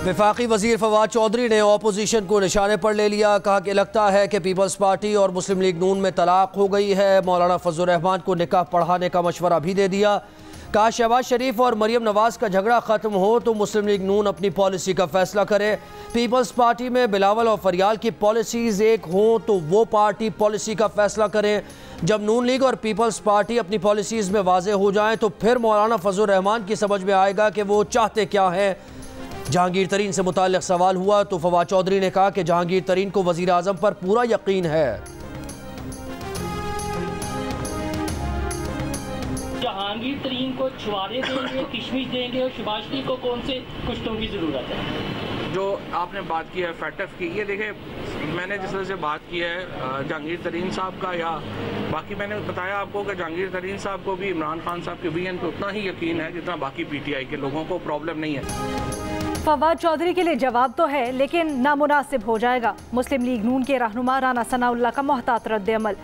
वफाकी वजीर फवाद चौधरी ने अपोजिशन को निशाने पर ले लिया। कहा कि लगता है कि पीपल्स पार्टी और मुस्लिम लीग नून में तलाक हो गई है। मौलाना फजल रहमान को निकाह पढ़ाने का मशवरा भी दे दिया। कहा शहबाज शरीफ और मरियम नवाज का झगड़ा खत्म हो तो मुस्लिम लीग नून अपनी पॉलिसी का फैसला करे। पीपल्स पार्टी में बिलावल और फरियाल की पॉलिसीज एक हों तो वो पार्टी पॉलिसी का फैसला करे। जब नून लीग और पीपल्स पार्टी अपनी पॉलिसीज में वाजे हो जाएं तो फिर मौलाना फजल रहमान की समझ में आएगा कि वो चाहते क्या हैं। जहांगीर तरीन से मुताल्लिक सवाल हुआ तो फवाद चौधरी ने कहा कि जहांगीर तरीन को वजीर आजम पर पूरा यकीन है। जहांगीर तरीन को छुआरे देंगे, किशमिश देंगे और शहबाज शरीफ को कौन से कुश्तों की ज़रूरत है? जो आपने बात की है फैटफ की, ये देखे मैंने जिस तरह से बात की है जहांगीर तरीन साहब का, या बाकी मैंने बताया आपको कि जहांगीर तरीन साहब को भी इमरान खान साहब के विजन पे उतना ही यकीन है जितना बाकी पीटीआई के लोगों को। प्रॉब्लम नहीं है। फवाद चौधरी के लिए जवाब तो है लेकिन नामुनासिब हो जाएगा। मुस्लिम लीग नून के रहनुमा राना सनाउल्लाह का मोहतात रद्द-ए-अमल।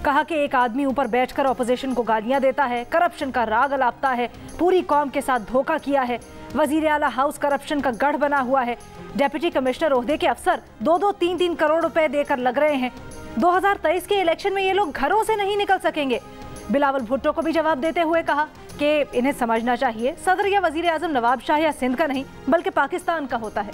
कहा कि एक आदमी ऊपर बैठकर अपोजिशन को गालियां देता है, करप्शन का राग अलापता है, पूरी कौम के साथ धोखा किया है। वजीर आला हाउस करप्शन का गढ़ बना हुआ है। डेप्यूटी कमिश्नर ओहदे के अफसर 2-2, 3-3 करोड़ रुपए देकर लग रहे हैं। 2023 के इलेक्शन में ये लोग घरों से नहीं निकल सकेंगे। बिलावल भुट्टो को भी जवाब देते हुए कहा कि इन्हें समझना चाहिए सदर या वजीर आजम नवाब शाह या सिंध का नहीं बल्कि पाकिस्तान का होता है।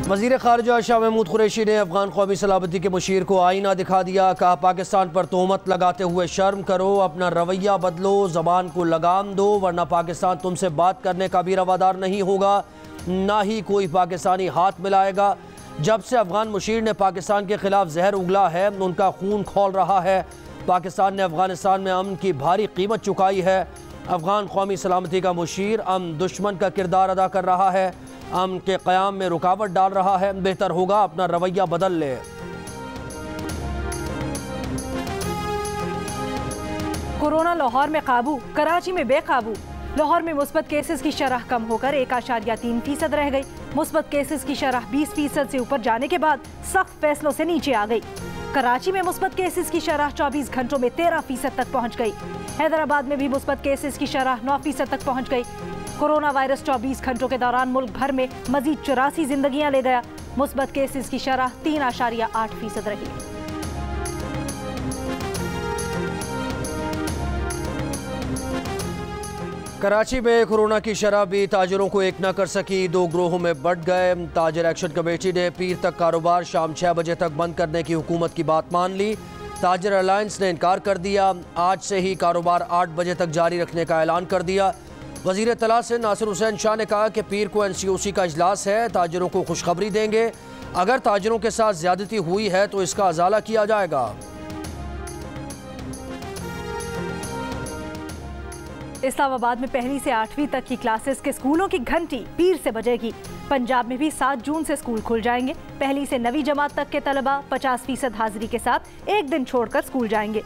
वज़ीर ख़ारिजा शाह महमूद कुरैशी ने अफगान कौमी सलामती के मुशीर को आईना दिखा दिया। कहा पाकिस्तान पर तोहमत लगाते हुए शर्म करो, अपना रवैया बदलो, ज़बान को लगाम दो वरना पाकिस्तान तुमसे बात करने का भी रवादार नहीं होगा, ना ही कोई पाकिस्तानी हाथ मिलाएगा। जब से अफगान मुशीर ने पाकिस्तान के खिलाफ जहर उगला है उनका खून खौल रहा है। पाकिस्तान ने अफगानिस्तान में अमन की भारी कीमत चुकाई है। अफगान कौमी सलामती का मुशीर अमन दुश्मन का किरदार अदा कर रहा है, अमन के क़याम में रुकावट डाल रहा है। बेहतर होगा अपना रवैया बदल ले। कोरोना लाहौर में काबू, कराची में बेकाबू। लाहौर में मुस्बत केसेस की शरह कम होकर 1.3% रह गई। मुस्बत केसेस की शरह 20% से ऊपर जाने के बाद सख्त फैसलों से नीचे आ गई। कराची में मुस्बत केसेस की शरह 24 घंटों में 13% तक पहुंच गई। हैदराबाद में भी मुस्बत केसेस की शरह 9% तक पहुंच गई। कोरोना वायरस 24 घंटों के दौरान मुल्क भर में मजीद 84 जिंदगियां ले गया। मुस्बत केसेस की शरह 3.8% रही। कराची में कोरोना की शरह भी ताजरों को एक न कर सकी, 2 ग्रोहों में बढ़ गए। ताजर एक्शन कमेटी ने पीर तक कारोबार शाम 6 बजे तक बंद करने की हुकूमत की बात मान ली। ताजर अलायंस ने इनकार कर दिया। आज से ही कारोबार 8 बजे तक जारी रखने का ऐलान कर दिया। वजीर तला से नासिर हुसैन शाह ने कहा कि पीर को NCOC का इजलास है, ताजरों को खुशखबरी देंगे। अगर ताजरों के साथ ज्यादती हुई है तो इसका अजाला किया जाएगा। इस्लामाबाद में 1वीं से 8वीं तक की क्लासेस के स्कूलों की घंटी पीर से बजेगी। पंजाब में भी 7 जून से स्कूल खुल जाएंगे। 1ली से 9वीं जमात तक के तलबा 50% हाजिरी के साथ एक दिन छोड़कर स्कूल जाएंगे।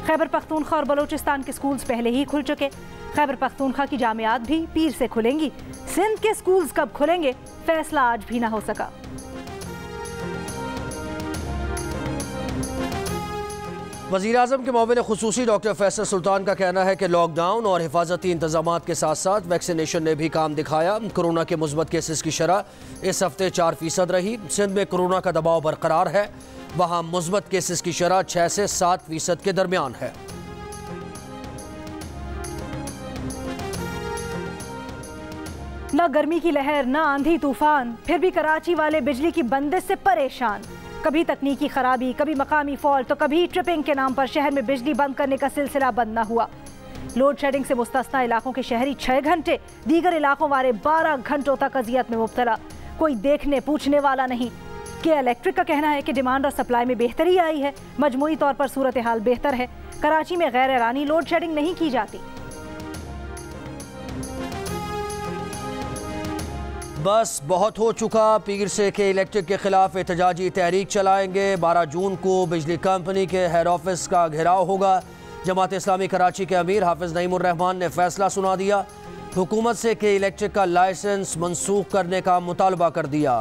खैबर पख्तूनख्वा और बलोचिस्तान के स्कूल्स पहले ही खुल चुके। खैबर पख्तूनख्वा की जामियात भी पीर से खुलेंगी। सिंध के स्कूल्स कब खुलेंगे फैसला आज भी ना हो सका। वज़ीर आज़म के मुआविन खुसूसी डॉक्टर फैसल सुल्तान का कहना है कि लॉकडाउन और हिफाजती इंतजामात के साथ साथ वैक्सीनेशन ने भी काम दिखाया। कोरोना के मुस्बत केसेस की शरह इस हफ्ते 4% रही। सिंध में कोरोना का दबाव बरकरार है, वहाँ मुस्बत केसेस की शरह 6 से 7% के दरमियान है। न गर्मी की लहर न आंधी तूफान, फिर भी कराची वाले बिजली की बंदिश से परेशान। कभी तकनीकी खराबी, कभी मकामी फॉल्ट तो कभी ट्रिपिंग के नाम पर शहर में बिजली बंद करने का सिलसिला बंद न हुआ। लोड शेडिंग से मुस्तस्ना इलाकों के शहरी 6 घंटे, दीगर इलाकों वाले 12 घंटों तक अजियत में मुब्तला। कोई देखने पूछने वाला नहीं। के इलेक्ट्रिक का कहना है कि डिमांड और सप्लाई में बेहतरी आई है। मजमूई तौर पर सूरत हाल बेहतर है। कराची में गैर ऐलानी लोड शेडिंग नहीं की जाती। बस बहुत हो चुका। पीर से के इलेक्ट्रिक के खिलाफ एहतजाजी तहरीक चलाएंगे। 12 जून को बिजली कंपनी के हेड ऑफिस का घेराव होगा। जमात इस्लामी कराची के अमीर हाफिज नईमुर रहमान ने फैसला सुना दिया। हुकूमत से के इलेक्ट्रिक का लाइसेंस मनसूख करने का मुतालबा कर दिया।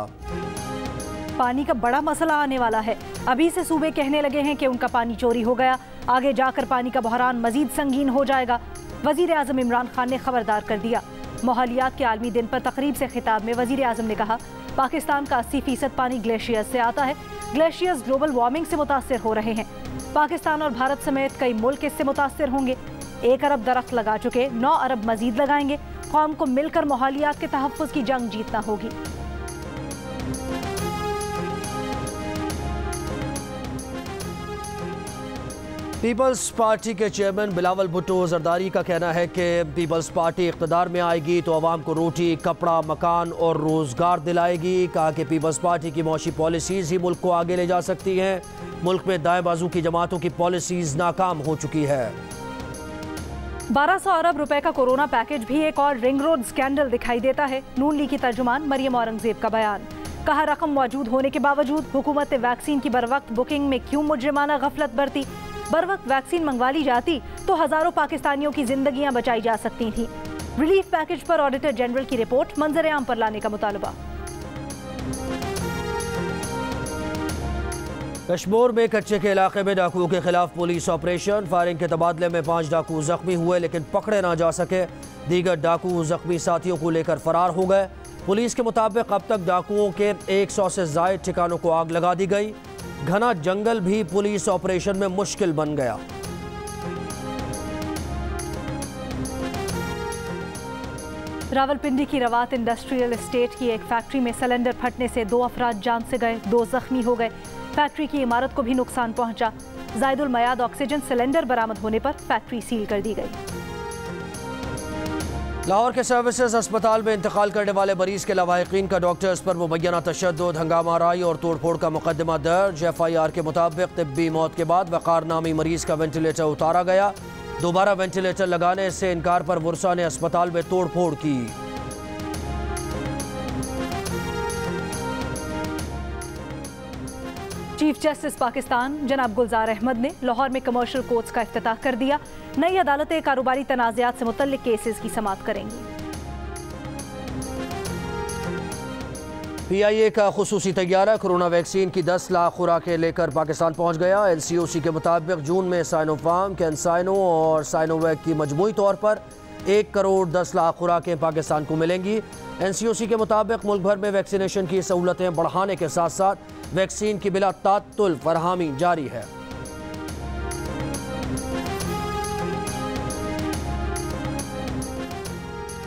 पानी का बड़ा मसला आने वाला है। अभी से सूबे कहने लगे हैं कि उनका पानी चोरी हो गया। आगे जाकर पानी का बहरान मजीद संगीन हो जाएगा। वजीर आजम इमरान खान ने खबरदार कर दिया। माहौलियात के आलमी दिन पर तकरीब से खिताब में वजीर आजम ने कहा, पाकिस्तान का 80% पानी ग्लेशियर्स से आता है। ग्लेशियर्स ग्लोबल वार्मिंग से मुतासर हो रहे हैं। पाकिस्तान और भारत समेत कई मुल्क इससे मुतासर होंगे। 1 अरब दरख्त लगा चुके, 9 अरब मजीद लगाएंगे। कौम को मिलकर माहौलियात के तहफ़्फ़ुज़ की जंग जीतना होगी। पीपल्स पार्टी के चेयरमैन बिलावल भुट्टो जरदारी का कहना है कि पीपल्स पार्टी इक़्तिदार में आएगी तो आवाम को रोटी, कपड़ा, मकान और रोज़गार दिलाएगी। कहा कि पीपल्स पार्टी की मौशी पॉलिसीज़ ही मुल्क को आगे ले जा सकती हैं। मुल्क में दाएं बाजू की जमातों की पॉलिसीज़ नाकाम हो चुकी है। 1200 अरब रुपए का कोरोना पैकेज भी एक और रिंग रोड स्कैंडल दिखाई देता है। नून लीग की तर्जुमान मरियम औरंगजेब का बयान। कहा, रकम मौजूद होने के बावजूद हुकूमत ने वैक्सीन की बरवक्त बुकिंग में क्यों मुजरिमाना गफलत बरती। बरवक्त वैक्सीन मंगवा ली जाती तो हजारों पाकिस्तानियों की जिंदगियां बचाई जा सकती थीं। रिलीफ पैकेज पर ऑडिटर जनरल की रिपोर्ट मंजर आम पर लाने का मुतालबा। कश्मीर में कच्चे के इलाके में डाकुओं के खिलाफ पुलिस ऑपरेशन। फायरिंग के तबादले में 5 डाकू जख्मी हुए लेकिन पकड़े ना जा सके। दीगर डाकू जख्मी साथियों को लेकर फरार हो गए। पुलिस के मुताबिक अब तक डाकुओं के 100 से जायद ठिकानों को आग लगा दी गई। घना जंगल भी पुलिस ऑपरेशन में मुश्किल बन गया। रावलपिंडी की रवात इंडस्ट्रियल एस्टेट की एक फैक्ट्री में सिलेंडर फटने से 2 अफराद जान से गए, 2 जख्मी हो गए। फैक्ट्री की इमारत को भी नुकसान पहुंचा। जायदुल मयाद ऑक्सीजन सिलेंडर बरामद होने पर फैक्ट्री सील कर दी गई। लाहौर के सर्विसेज अस्पताल में इंतकाल करने वाले मरीज के लवाहिकीन का डॉक्टर्स पर मुबैना तशद्दुद, हंगामा आराई और तोड़फोड़ का मुकदमा दर्ज। FIR के मुताबिक तिब्बी मौत के बाद वक़ार नामी मरीज का वेंटिलेटर उतारा गया। दोबारा वेंटिलेटर लगाने से इनकार पर वर्षा ने अस्पताल में तोड़फोड़ की। चीफ जस्टिस पाकिस्तान जनाब गुलजार अहमद ने लाहौर में कमर्शियल कोर्ट्स का इफ्तिताह कर दिया। नई अदालतें कारोबारी तनाज़ात से मुतल्लिक केसेस की समाअत करेंगी। PIA का खुसूसी तैयारा कोरोना वैक्सीन की 10 लाख खुराकें लेकर पाकिस्तान पहुंच गया। LCOC के मुताबिक जून में साइनोफार्म, कैंसाइनो और साइनोवैक की मजमूई तौर पर 1 करोड़ 10 लाख खुराकें पाकिस्तान को मिलेंगी। NCOC के मुताबिक मुल्क भर में वैक्सीनेशन की सहूलतें बढ़ाने के साथ साथ वैक्सीन की बिला तात्तुल फरहमी जारी है।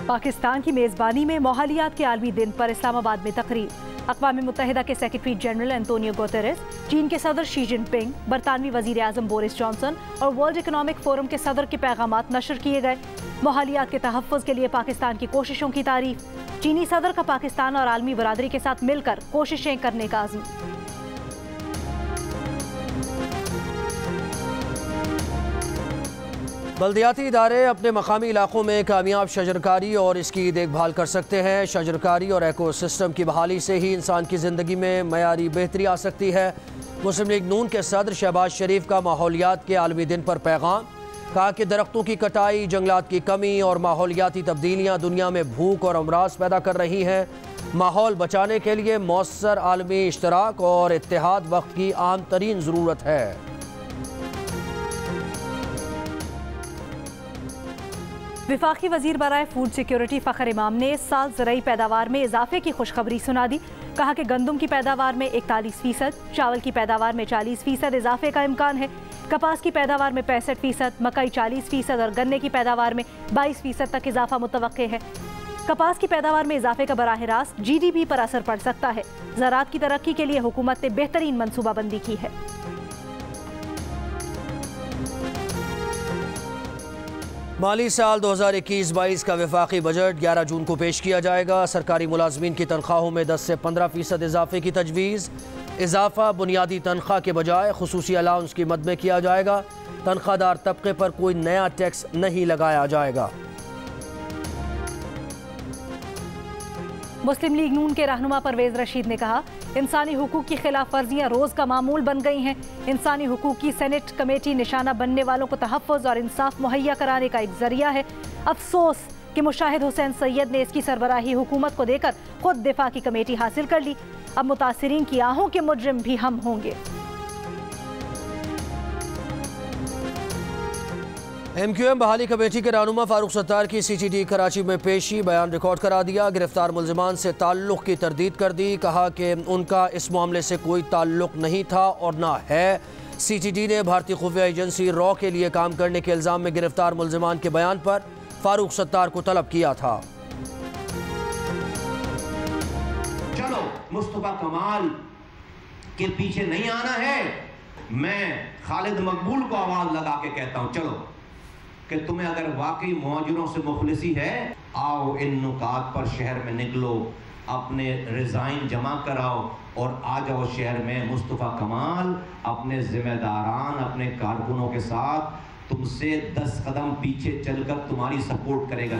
पाकिस्तान की मेज़बानी में माहौलियात के आलमी दिन पर इस्लामाबाद में तकरीब। अक़वाम मुत्तहिदा के सेक्रेटरी जनरल एंटोनियो गुतेरेस, चीन के सदर शी जिनपिंग, बरतानवी वज़ीर आज़म बोरिस जॉनसन और वर्ल्ड इकनॉमिक फोरम के सदर के पैगामात नशर किए गए। माहौलियात के तहफ़्फ़ुज़ के लिए पाकिस्तान की कोशिशों की तारीफ। चीनी सदर का पाकिस्तान और आलमी बरादरी के साथ मिलकर कोशिशें करने का अज़्म। बल्दियाती इदारे अपने मकामी इलाकों में कामयाब शजरकारी और इसकी देखभाल कर सकते हैं। शजरकारी और एकोसिस्टम की बहाली से ही इंसान की ज़िंदगी में मयारी बेहतरी आ सकती है। मुस्लिम लीग नून के सदर शहबाज शरीफ का माहौलियात के आलमी दिन पर पैगाम। कहा कि दरख्तों की कटाई, जंगलात की कमी और माहौलियाती तब्दीलियाँ दुनिया में भूख और अमराज पैदा कर रही हैं। माहौल बचाने के लिए मौसर आलमी इश्तराक और इत्तेहाद वक्त की आम तरीन ज़रूरत है। विफाकी वजीर बराए फूड सिक्योरिटी फ़खर इमाम ने इस साल ज़राई पैदावार में इजाफे की खुशखबरी सुना दी। कहा कि गंदम की पैदावार में 41%, चावल की पैदावार में 40% इजाफे का इम्कान है। कपास की पैदावार में 65%, मकई 40% और गन्ने की पैदावार में 22% तक इजाफा मुतवक्के है। कपास की पैदावार में इजाफे का बराह रास्त GDP पर असर पड़ सकता है। ज़राअत की तरक्की के लिए हुकूमत ने बेहतरीन मनसूबाबंदी की है। माली साल 2021-22 का वफाकी बजट 11 जून को पेश किया जाएगा। सरकारी मुलाजमीन की तनख्वाहों में 10 से 15% इजाफे की तजवीज़। इजाफा बुनियादी तनख्वाह के बजाय खुसूसी अलाउंस की मद में किया जाएगा। तनख्वाहदार तबके पर कोई नया टैक्स नहीं लगाया जाएगा। मुस्लिम लीग नून के रहनुमा परवेज रशीद ने कहा, इंसानी हुकूक की खिलाफ वर्जियाँ रोज़ का मामूल बन गई हैं। इंसानी हुकूक की सेनेट कमेटी निशाना बनने वालों को तहफ़्फ़ुज़ और इंसाफ मुहैया कराने का एक ज़रिया है। अफसोस कि मुशाहिद हुसैन सैयद ने इसकी सरबराही हुकूमत को देकर खुद दिफा की कमेटी हासिल कर ली। अब मुतासिरीन की आहों के मुजरिम भी हम होंगे। MQM बहाली कमेटी के रहनुमा फारूक सत्तार की CCD कराची में पेशी, बयान रिकॉर्ड करा दिया। गिरफ्तार मुल्जिमान से ताल्लुक़ की तरदीद कर दी। कहा कि उनका इस मामले से कोई ताल्लुक़ नहीं था और ना है। CCD ने भारतीय खुफिया एजेंसी रॉ के लिए काम करने के इल्ज़ाम में गिरफ्तार मुल्जिमान के बयान पर फारूक सत्तार को तलब किया था। चलो मुस्तफा कमाल के पीछे नहीं आना है। मैं खालिद मकबूल को आवाज लगा के कहता हूं, चलो कि तुम्हें अगर वाकई मुहाजिरों से मुखलिसी है, आओ इन नुकात पर शहर में निकलो, अपने रिजाइन जमा कराओ और आ जाओ शहर में। मुस्तफा कमाल अपने जिम्मेदारान, अपने कारकुनों के साथ तुमसे 10 कदम पीछे चलकर तुम्हारी सपोर्ट करेगा।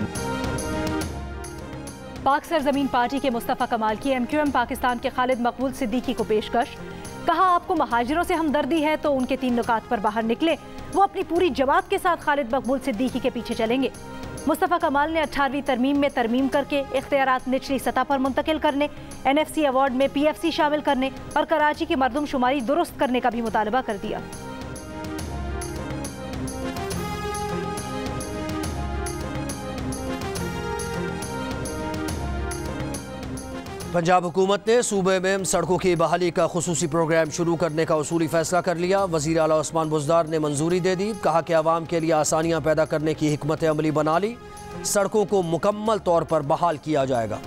पाक सरजमीन पार्टी के मुस्तफा कमाल की MQM पाकिस्तान के खालिद मकबूल सिद्दीकी को पेशकश। कहा, आपको महाजिरों से हमदर्दी है तो उनके 3 नुकात पर बाहर निकले। वो अपनी पूरी जमात के साथ खालिद मकबूल सिद्दीकी के पीछे चलेंगे। मुस्तफा कमाल ने 18वीं तरमीम में तरमीम करके इख्तियारात निचली सतह पर मुंतकिल करने, NFC अवार्ड में PFC शामिल करने और कराची की मरदमशुमारी दुरुस्त करने का भी मुतालबा कर दिया। पंजाब हुकूमत ने सूबे में सड़कों की बहाली का खुसूसी प्रोग्राम शुरू करने का उसूली फैसला कर लिया। वज़ीर आला उस्मान बुज़दार ने मंजूरी दे दी। कहा कि आवाम के लिए आसानियां पैदा करने की हिकमत अमली बना ली। सड़कों को मुकम्मल तौर पर बहाल किया जाएगा।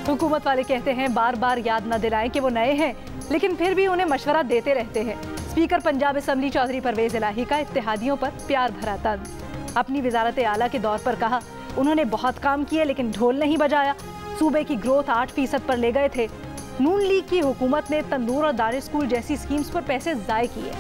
हुकूमत वाले कहते हैं बार बार याद न दिलाएं कि वो नए हैं, लेकिन फिर भी उन्हें मशवरा देते रहते हैं। स्पीकर पंजाब असम्बली चौधरी परवेज इलाही का इत्तेहादियों पर प्यार भरा तंज। अपनी वजारत आला के दौर पर कहा, उन्होंने बहुत काम किए लेकिन ढोल नहीं बजाया। सूबे की ग्रोथ 8% पर ले गए थे। नून लीग की हुकूमत ने तंदूर और दार स्कूल जैसी स्कीम्स पर पैसे ज़ाय किए।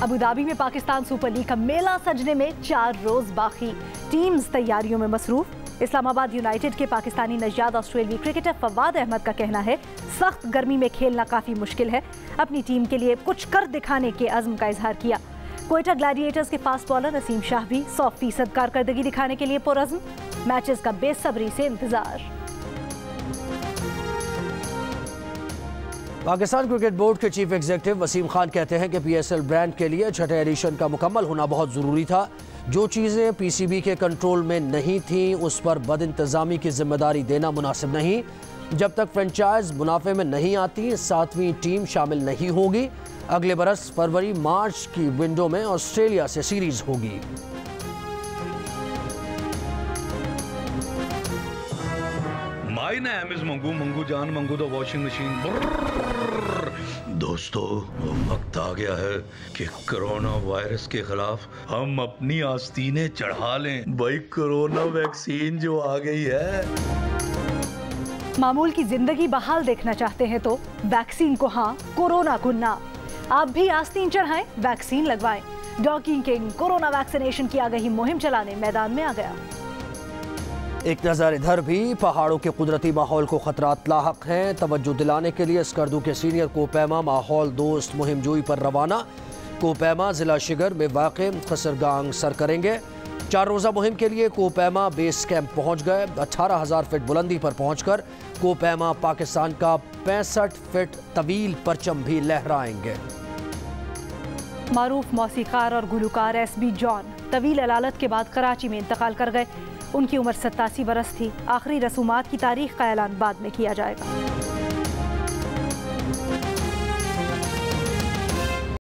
अबुधाबी में पाकिस्तान सुपर लीग का मेला सजने में 4 रोज बाकी। टीम्स तैयारियों में मसरूफ। इस्लामाबाद यूनाइटेड के पाकिस्तानी नजाद ऑस्ट्रेलियाई क्रिकेटर फवाद अहमद का कहना है, सख्त गर्मी में खेलना काफ़ी मुश्किल है। अपनी टीम के लिए कुछ कर दिखाने के अज़्म का इजहार किया। क्वेटा ग्लैडिएटर्स के फास्ट बॉलर नसीम शाह भी 100% कारकर्दगी दिखाने के लिए पुरअज़्म। मैचेस का बेसब्री से इंतजार। पाकिस्तान क्रिकेट बोर्ड के चीफ एग्जीक्यूटिव वसीम खान कहते हैं कि PSL ब्रांड के लिए छठे एडिशन का मुकम्मल होना बहुत ज़रूरी था। जो चीज़ें PCB के कंट्रोल में नहीं थीं उस पर बदइंतज़ामी की जिम्मेदारी देना मुनासिब नहीं। जब तक फ्रेंचाइज मुनाफे में नहीं आती, 7वीं टीम शामिल नहीं होगी। अगले बरस फरवरी मार्च की विंडो में ऑस्ट्रेलिया से सीरीज होगी। My name is Mangu, Mangu जान मंगू द वॉशिंग मशीन। दोस्तों, वक्त आ गया है कि कोरोना वायरस के खिलाफ हम अपनी आस्तीनें चढ़ा लें। भाई, कोरोना वैक्सीन जो आ गई है। मामूल की जिंदगी बहाल देखना चाहते हैं तो वैक्सीन को हाँ, कोरोना को ना। आप भी आस्तीन चढ़ाएं, वैक्सीन लगवाएं। डॉकिंग किंग कोरोना वैक्सीनेशन की आगाही मुहिम चलाने मैदान में आ गया। एक नज़र इधर भी पहाड़ों के कुदरती माहौल को खतरात लाहक हैं। तवज्जो दिलाने के लिए स्कर्दू के सीनियर कोपैमा माहौल दोस्त मुहिम जोई पर रवाना। कोपैमा जिला शिगर में वाक़ खसरगांग सर करेंगे। 4 रोज़ा मुहिम के लिए कोपैमा बेस कैंप पहुँच गए। 18,000 फीट बुलंदी पर पहुँचकर कोपैमा पाकिस्तान का 65 फीट तवील परचम भी लहराएंगे। मारूफ मौसीकार और गुलकार SB जॉन तवील अलालत के बाद कराची में इंतकाल कर गए। उनकी उम्र 87 बरस थी। आखिरी रसूमात की तारीख का ऐलान बाद में किया जाएगा।